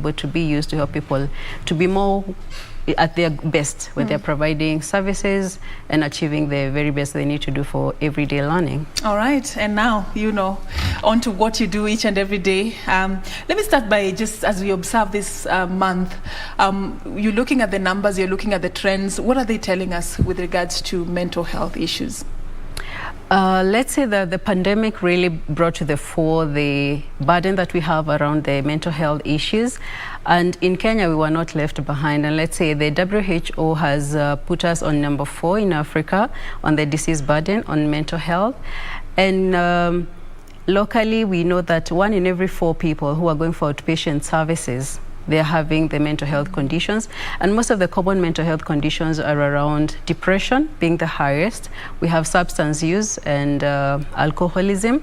able to be used to help people to be more at their best when they're providing services and achieving the very best they need to do for everyday learning. All right, and now, you know, on to what you do each and every day. Let me start by just as we observe this month, you're looking at the numbers, you're looking at the trends. What are they telling us with regards to mental health issues? Let's say that the pandemic really brought to the fore the burden that we have around the mental health issues. And in Kenya, we were not left behind. And let's say the WHO has put us on number 4 in Africa on the disease burden on mental health. And locally, we know that 1 in every 4 people who are going for outpatient services, they're having the mental health conditions. And most of the common mental health conditions are around depression being the highest. We have substance use and alcoholism,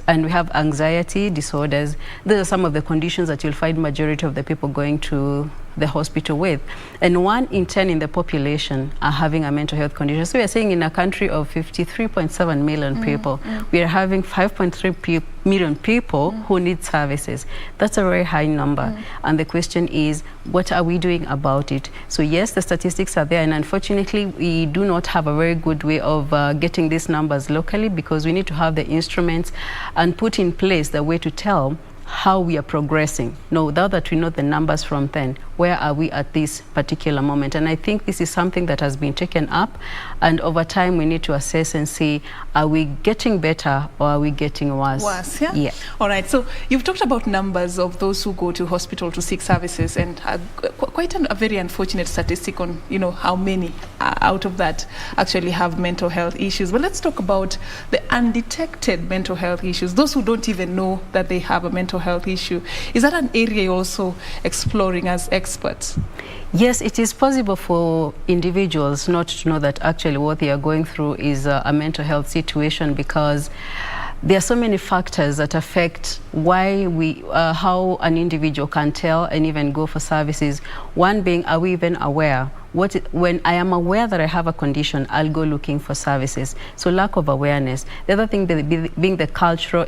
and we have anxiety disorders. Those are some of the conditions that you'll find majority of the people going to the hospital with. And 1 in 10 in the population are having a mental health condition. So we are saying in a country of 53.7 million people, we are having 5.3 million people who need services. That's a very high number. And the question is, what are we doing about it? So yes, the statistics are there, and unfortunately, we do not have a very good way of getting these numbers locally, because we need to have the instruments and put in place the way to tell how we are progressing. Now that we know the numbers from then, where are we at this particular moment? And I think this is something that has been taken up, and over time we need to assess and see, are we getting better or are we getting worse? Worse, yeah? All right, so you've talked about numbers of those who go to hospital to seek services, and quite a very unfortunate statistic on, you know, how many out of that actually have mental health issues. But let's talk about the undetected mental health issues, those who don't even know that they have a mental health issue. Is that an area you're also exploring as experts? Yes, it is possible for individuals not to know that actually what they are going through is a mental health situation, because there are so many factors that affect why how an individual can tell and even go for services. One being, are we even aware? When I am aware that I have a condition, I'll go looking for services. So lack of awareness. The other thing being the cultural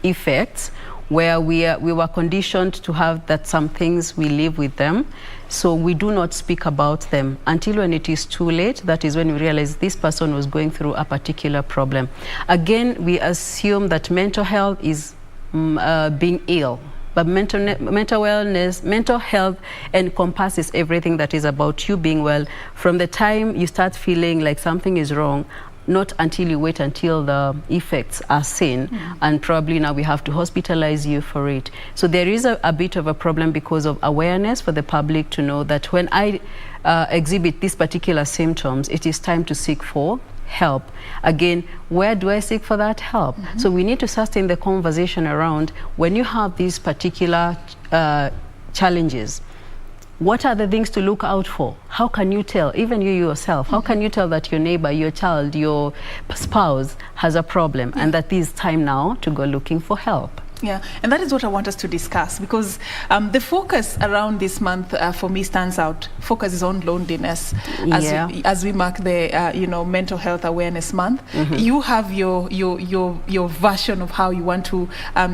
effects, where we were conditioned to have that some things we live with them, so we do not speak about them until when it is too late. That is when we realize this person was going through a particular problem. Again, we assume that mental health is being ill, but mental wellness, mental health encompasses everything that is about you being well, from the time you start feeling like something is wrong, not until you wait until the effects are seen, and probably now we have to hospitalize you for it. So there is a bit of a problem because of awareness for the public to know that when I exhibit these particular symptoms, it is time to seek for help. Again, where do I seek for that help? So we need to sustain the conversation around, when you have these particular challenges, what are the things to look out for? How can you tell, even you yourself, how can you tell that your neighbor, your child, your spouse has a problem, and that it is time now to go looking for help? Yeah, and that is what I want us to discuss, because the focus around this month for me stands out. Focus is on loneliness, as we mark the you know, Mental Health Awareness Month. You have your version of how you want to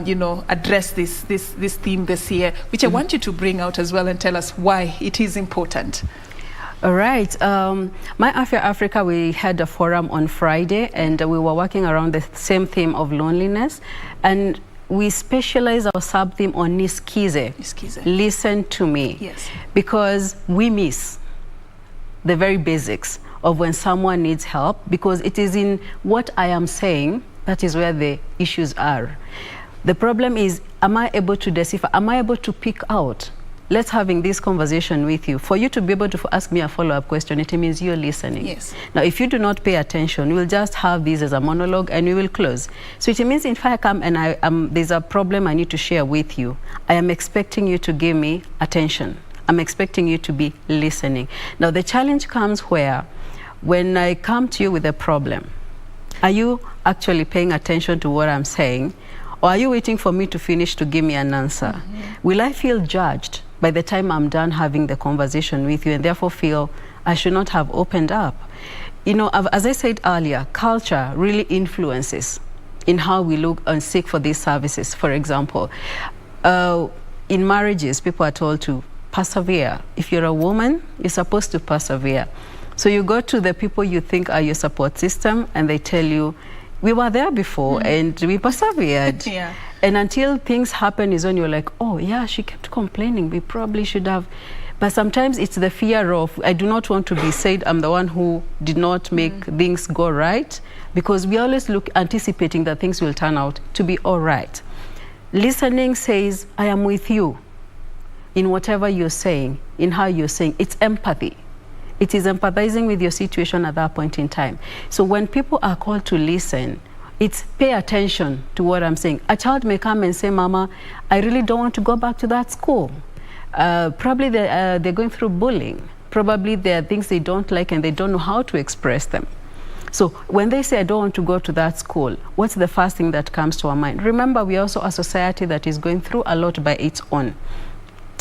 you know, address this theme this year, which I want you to bring out as well and tell us why it is important. All right. My Africa, we had a forum on Friday, and we were working around the same theme of loneliness, and we specialize our sub-theme on Nisikize. Listen to me. Yes. Because we miss the very basics of when someone needs help, because it is in what I am saying that is where the issues are. The problem is, am I able to decipher? Am I able to pick out? Let's having this conversation with you. For you to be able to ask me a follow-up question, it means you're listening. Yes. Now, if you do not pay attention, we'll just have this as a monologue and we will close. So it means if I come and there's a problem I need to share with you, I am expecting you to give me attention. I'm expecting you to be listening. Now, the challenge comes where, when I come to you with a problem, are you actually paying attention to what I'm saying? Or are you waiting for me to finish to give me an answer? Will I feel judged by the time I'm done having the conversation with you, and therefore feel I should not have opened up? You know, as I said earlier, culture really influences in how we look and seek for these services. For example, in marriages, people are told to persevere. If you're a woman, you're supposed to persevere. So you go to the people you think are your support system, and they tell you, we were there before and we persevered. Yeah. And until things happen is when you're like, oh yeah, she kept complaining, we probably should have. But sometimes it's the fear of, I do not want to be said I'm the one who did not make things go right, because we always look anticipating that things will turn out to be all right. Listening says, I am with you in whatever you're saying, in how you're saying. It's empathy. It is empathizing with your situation at that point in time. So when people are called to listen, it's pay attention to what I'm saying. A child may come and say, Mama, I really don't want to go back to that school. Probably they're going through bullying. Probably there are things they don't like and they don't know how to express them. So when they say, I don't want to go to that school, what's the first thing that comes to our mind? Remember, we are also a society that is going through a lot by its own.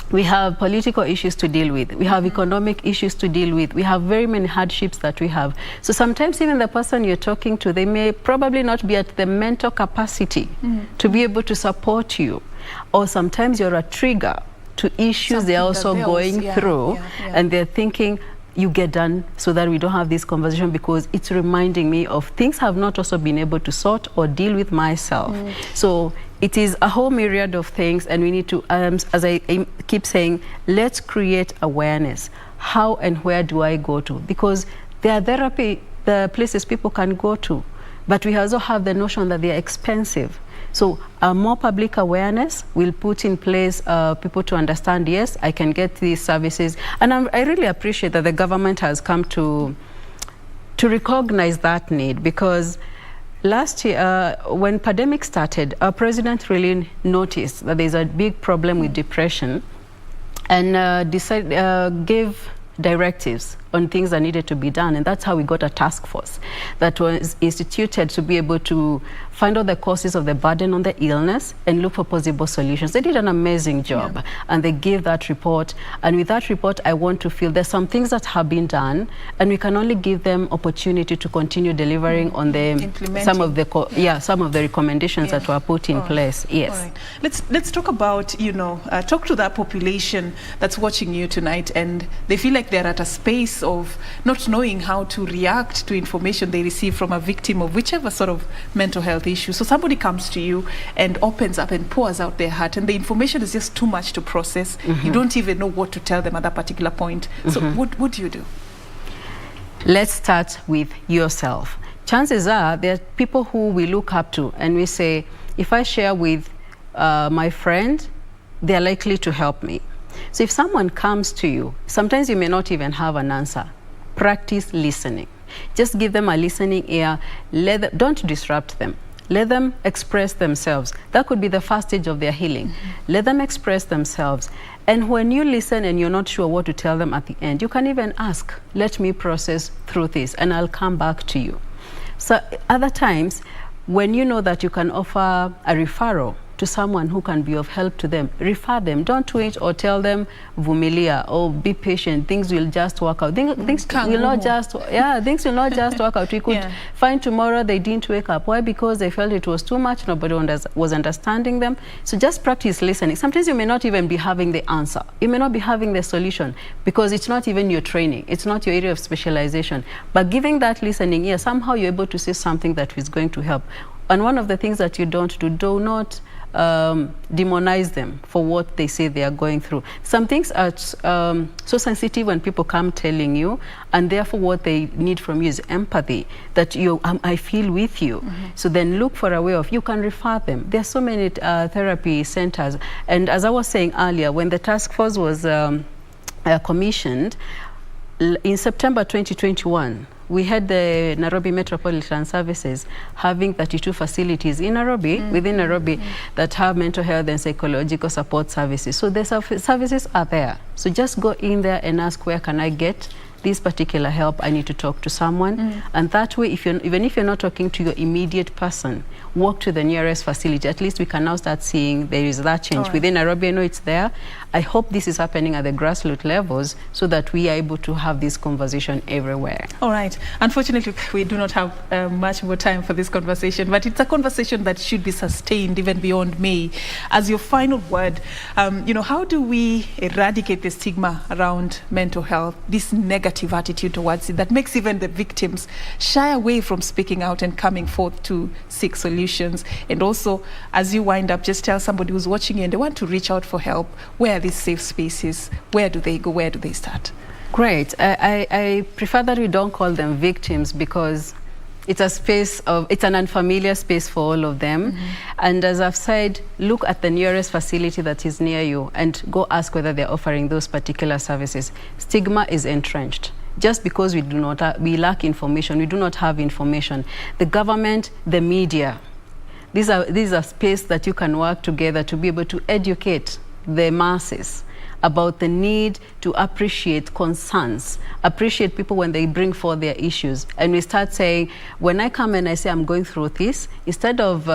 We have political issues to deal with. We have economic issues to deal with. We have very many hardships that we have. So sometimes even the person you're talking to, they may probably not be at the mental capacity to be able to support you. Or sometimes you're a trigger to issues they're also going through, and they're thinking, you get done so that we don't have this conversation, because it's reminding me of things I've not also been able to sort or deal with myself. So it is a whole myriad of things, and we need to, as I keep saying, let's create awareness. How and where do I go to? Because there are therapy, the places people can go to, but we also have the notion that they are expensive. So more public awareness will put in place people to understand, yes, I can get these services. And I really appreciate that the government has come to recognize that need, because last year, when pandemic started, our president really noticed that there's a big problem with depression, and gave directives on things that needed to be done. And that's how we got a task force that was instituted to be able to find out the causes of the burden on the illness and look for possible solutions. They did an amazing job, and they gave that report. And with that report, I want to feel there's some things that have been done, and we can only give them opportunity to continue delivering on the some of the recommendations that were put in place. Yes. All right. Let's talk about, talk to that population that's watching you tonight, and they feel like they're at a space of not knowing how to react to information they receive from a victim of whichever sort of mental health issue. So somebody comes to you and opens up and pours out their heart, and the information is just too much to process. You don't even know what to tell them at that particular point. So what do you do? Let's start with yourself. Chances are there are people who we look up to, and we say, if I share with my friend, they're likely to help me. So if someone comes to you, sometimes you may not even have an answer. Practice listening. Just give them a listening ear. Don't disrupt them. Let them express themselves. That could be the first stage of their healing. Let them express themselves. And when you listen and you're not sure what to tell them at the end, you can even ask, let me process through this, and I'll come back to you. So other times, when you know that you can offer a referral to someone who can be of help to them, refer them. Don't wait or tell them, vumilia, or be patient, things will just work out. Things will not just work out. We could find tomorrow they didn't wake up. Why? Because they felt it was too much, nobody was understanding them. So just practice listening. Sometimes you may not even be having the answer. You may not be having the solution, because it's not even your training. It's not your area of specialization. But giving that listening, somehow you're able to say something that is going to help. And one of the things that you don't do not demonize them for what they say they are going through. Some things are so sensitive when people come telling you, and therefore what they need from you is empathy, that I feel with you. So then look for a way of, you can refer them. There are so many therapy centers. And as I was saying earlier, when the task force was commissioned, in September 2021, we had the Nairobi Metropolitan Services having 32 facilities in Nairobi, within Nairobi, that have mental health and psychological support services. So the services are there. So just go in there and ask, where can I get this particular help, I need to talk to someone. And that way, even if you're not talking to your immediate person, walk to the nearest facility. At least we can now start seeing there is that change. Within Nairobi, I know it's there. I hope this is happening at the grassroots levels so that we are able to have this conversation everywhere. All right. Unfortunately, we do not have much more time for this conversation, but it's a conversation that should be sustained even beyond May. As your final word, how do we eradicate the stigma around mental health, this negative attitude towards it that makes even the victims shy away from speaking out and coming forth to seek solutions? And also, as you wind up, just tell somebody who's watching you and they want to reach out for help, where are these safe spaces? Where do they go? Where do they start? Great. I prefer that we don't call them victims, because it's a space it's an unfamiliar space for all of them. And as I've said, look at the nearest facility that is near you and go ask whether they're offering those particular services. Stigma is entrenched. Just because we lack information, we do not have information. The government, the media, these are space that you can work together to be able to educate the masses about the need to appreciate concerns, appreciate people when they bring forth their issues. And we start saying, when I come and I say I'm going through this, instead of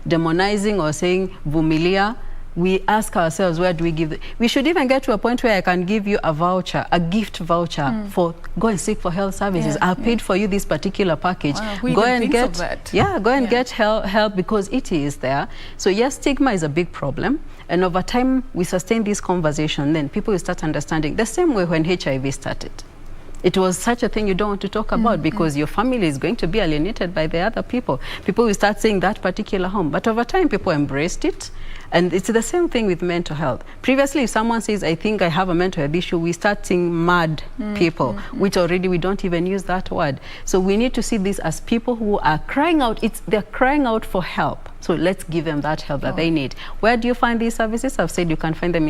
demonizing or saying vumilia, we ask ourselves, where do we give we should even get to a point where I can give you a voucher, a gift voucher for go and seek for health services. I paid for you this particular package. Wow, go and get get help because it is there. So yes, stigma is a big problem. And over time, we sustain this conversation, then people will start understanding. The same way when HIV started. It was such a thing you don't want to talk about because your family is going to be alienated by the other people. People will start saying that particular home. But over time, people embraced it. And it's the same thing with mental health. Previously, if someone says, I think I have a mental health issue, we start seeing mad people, which already we don't even use that word. So we need to see this as people who are crying out. They're crying out for help. So let's give them that help that they need. Where do you find these services? I've said you can find them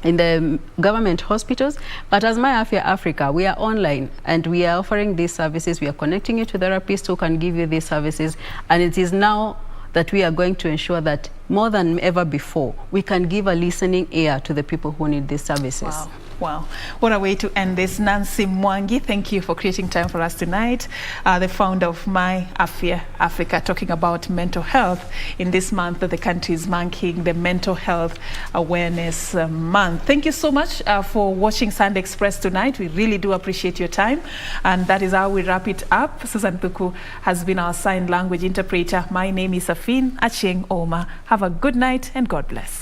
in the government hospitals, but as My Afia Africa, we are online and we are offering these services. We are connecting you to therapists who can give you these services, and it is now that we are going to ensure that more than ever before, we can give a listening ear to the people who need these services. Wow. What a way to end this. Nancy Mwangi, thank you for creating time for us tonight. The founder of My Afia Africa, talking about mental health in this month that the country is marking the Mental Health Awareness Month. Thank you so much for watching Sunday Express tonight. We really do appreciate your time. And that is how we wrap it up. Susan Thuku has been our sign language interpreter. My name is Serfine. Achieng Oma. Have a good night and God bless.